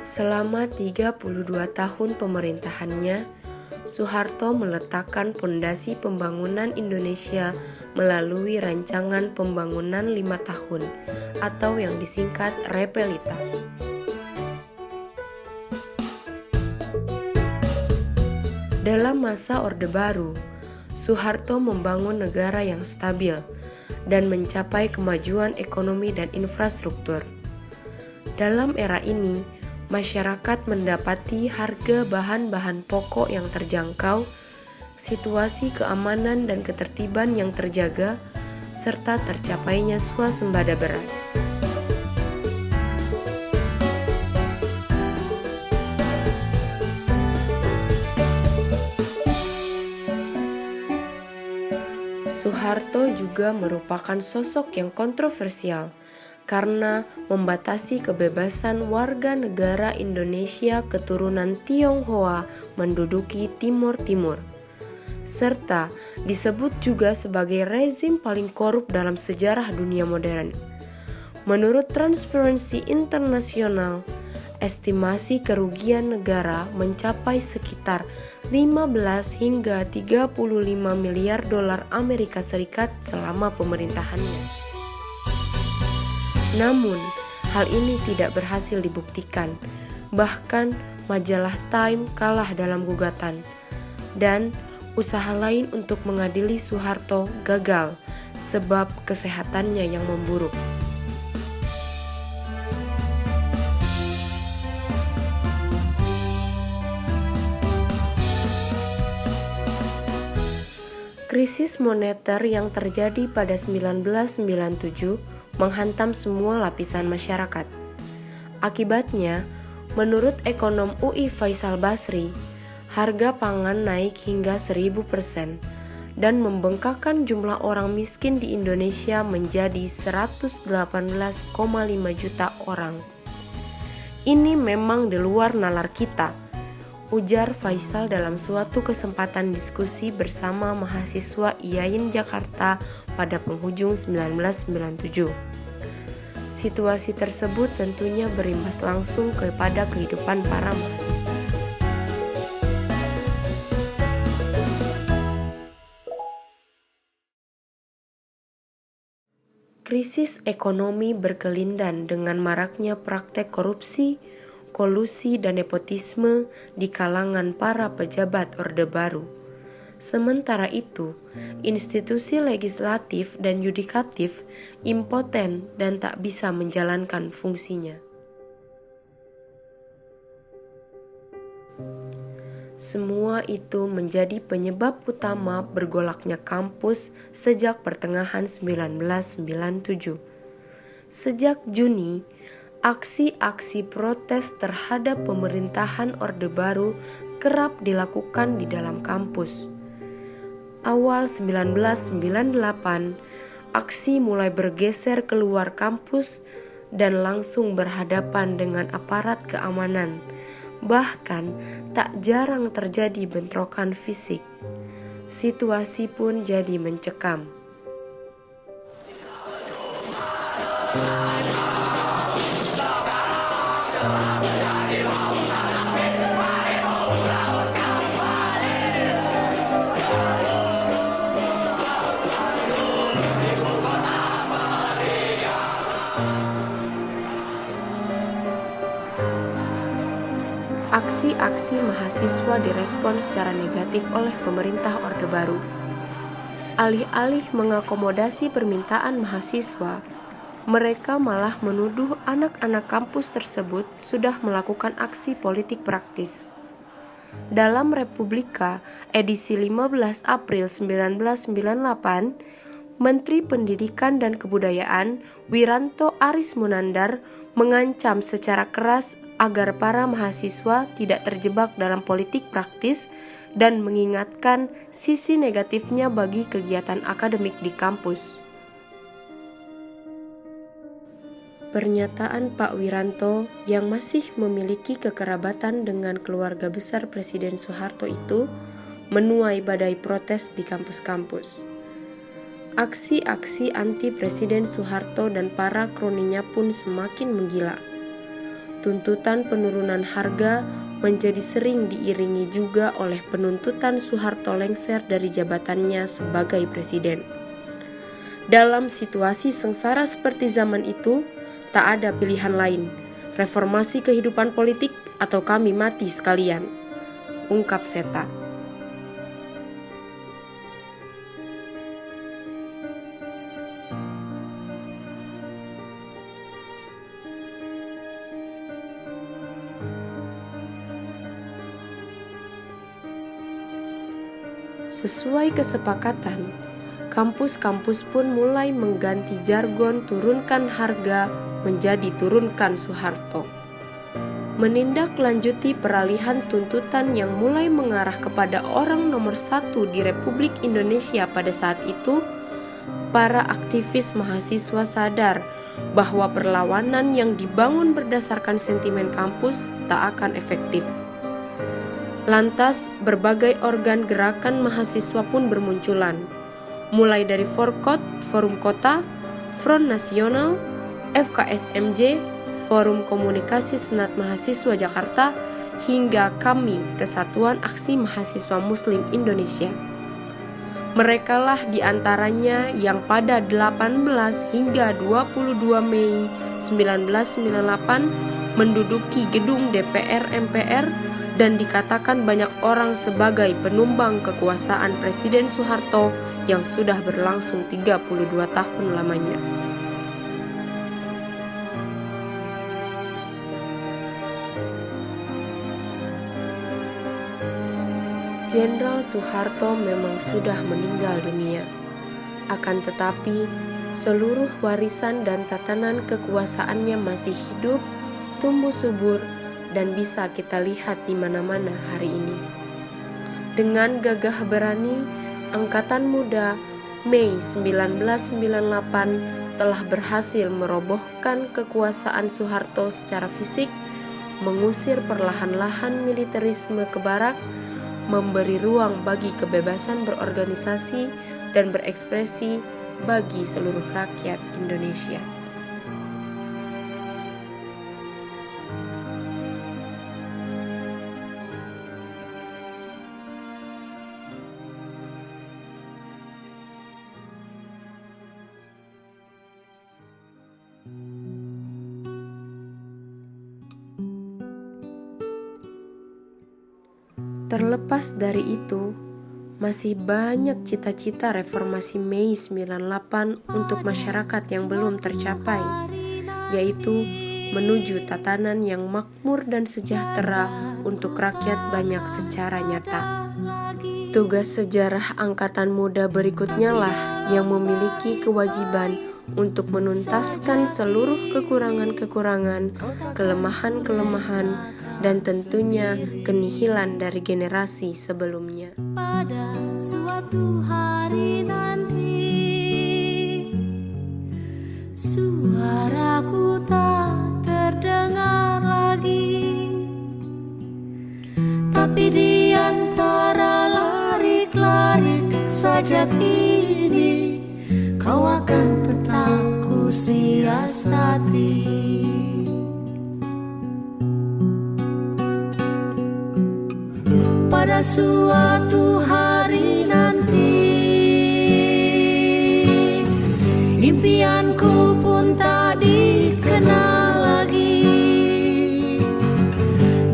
Selama 32 tahun pemerintahannya, Soeharto meletakkan pondasi pembangunan Indonesia melalui rancangan pembangunan 5 tahun atau yang disingkat Repelita. Dalam masa Orde Baru, Soeharto membangun negara yang stabil dan mencapai kemajuan ekonomi dan infrastruktur. Dalam era ini, masyarakat mendapati harga bahan-bahan pokok yang terjangkau, situasi keamanan dan ketertiban yang terjaga, serta tercapainya swasembada beras. Soeharto juga merupakan sosok yang kontroversial karena membatasi kebebasan warga negara Indonesia keturunan Tionghoa menduduki Timur Timur, serta disebut juga sebagai rezim paling korup dalam sejarah dunia modern. Menurut Transparency International, estimasi kerugian negara mencapai sekitar 15 hingga 35 miliar dolar Amerika Serikat selama pemerintahannya. Namun, hal ini tidak berhasil dibuktikan. Bahkan, majalah Time kalah dalam gugatan. Dan usaha lain untuk mengadili Soeharto gagal sebab kesehatannya yang memburuk. Krisis moneter yang terjadi pada 1997 menghantam semua lapisan masyarakat. Akibatnya, menurut ekonom UI Faisal Basri, harga pangan naik hingga 1000% dan membengkakkan jumlah orang miskin di Indonesia menjadi 118,5 juta orang. Ini memang di luar nalar kita, ujar Faisal dalam suatu kesempatan diskusi bersama mahasiswa IAIN Jakarta pada penghujung 1997. Situasi tersebut tentunya berimbas langsung kepada kehidupan para mahasiswa. Krisis ekonomi berkelindan dengan maraknya praktek korupsi, kolusi dan nepotisme di kalangan para pejabat Orde Baru. Sementara itu, institusi legislatif dan yudikatif impoten dan tak bisa menjalankan fungsinya. Semua itu menjadi penyebab utama bergolaknya kampus sejak pertengahan 1997. Sejak Juni, aksi-aksi protes terhadap pemerintahan Orde Baru kerap dilakukan di dalam kampus. Awal 1998, aksi mulai bergeser keluar kampus dan langsung berhadapan dengan aparat keamanan. Bahkan, tak jarang terjadi bentrokan fisik. Situasi pun jadi mencekam. Aksi-aksi mahasiswa direspon secara negatif oleh pemerintah Orde Baru. Alih-alih mengakomodasi permintaan mahasiswa, mereka malah menuduh anak-anak kampus tersebut sudah melakukan aksi politik praktis. Dalam Republika edisi 15 April 1998, Menteri Pendidikan dan Kebudayaan Wiranto Aris Munandar mengancam secara keras agar para mahasiswa tidak terjebak dalam politik praktis dan mengingatkan sisi negatifnya bagi kegiatan akademik di kampus. Pernyataan Pak Wiranto yang masih memiliki kekerabatan dengan keluarga besar Presiden Soeharto itu menuai badai protes di kampus-kampus. Aksi-aksi anti Presiden Soeharto dan para kroninya pun semakin menggila. tuntutan penurunan harga menjadi sering diiringi juga oleh penuntutan Soeharto lengser dari jabatannya sebagai presiden. Dalam situasi sengsara seperti zaman itu, tak ada pilihan lain, reformasi kehidupan politik atau kami mati sekalian, ungkap Seta. Sesuai kesepakatan, kampus-kampus pun mulai mengganti jargon turunkan harga menjadi turunkan Soeharto. Menindaklanjuti peralihan tuntutan yang mulai mengarah kepada orang nomor satu di Republik Indonesia pada saat itu, para aktivis mahasiswa sadar bahwa perlawanan yang dibangun berdasarkan sentimen kampus tak akan efektif. Lantas, berbagai organ gerakan mahasiswa pun bermunculan, mulai dari Forkot, Forum Kota, Front Nasional, FKSMJ, Forum Komunikasi Senat Mahasiswa Jakarta, hingga KAMI, Kesatuan Aksi Mahasiswa Muslim Indonesia. Merekalah diantaranya yang pada 18 hingga 22 Mei 1998 menduduki gedung DPR MPR dan dikatakan banyak orang sebagai penumbang kekuasaan Presiden Soeharto yang sudah berlangsung 32 tahun lamanya. Jenderal Soeharto memang sudah meninggal dunia. Akan tetapi, seluruh warisan dan tatanan kekuasaannya masih hidup, tumbuh subur, dan bisa kita lihat di mana-mana hari ini. Dengan gagah berani, Angkatan Muda Mei 1998 telah berhasil merobohkan kekuasaan Soeharto secara fisik, mengusir perlahan-lahan militerisme ke barak, memberi ruang bagi kebebasan berorganisasi dan berekspresi bagi seluruh rakyat Indonesia. Terlepas dari itu, masih banyak cita-cita reformasi Mei 98 untuk masyarakat yang belum tercapai, yaitu menuju tatanan yang makmur dan sejahtera untuk rakyat banyak secara nyata. Tugas sejarah Angkatan Muda berikutnya lah yang memiliki kewajiban untuk menuntaskan seluruh kekurangan-kekurangan, kelemahan-kelemahan, dan tentunya kenihilan dari generasi sebelumnya. Pada suatu hari nanti, suaraku tak terdengar lagi, tapi di antara larik-larik sajak ini, kau akan tetap ku siasati. Pada suatu hari nanti, impianku pun tak dikenal lagi,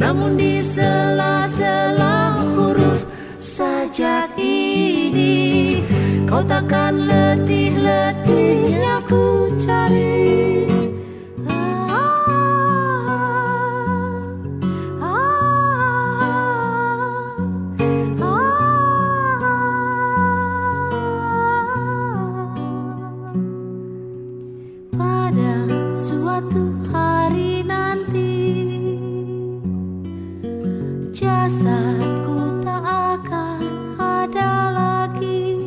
namun di sela-sela huruf sajak ini, kau takkan letih-letihnya ku cari. Suatu hari nanti, jasadku tak akan ada lagi,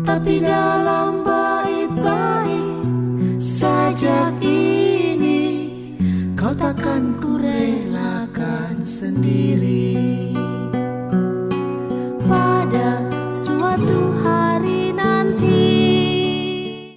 tapi dalam bait-bait sajak ini, kau takkan ku relakan sendiri.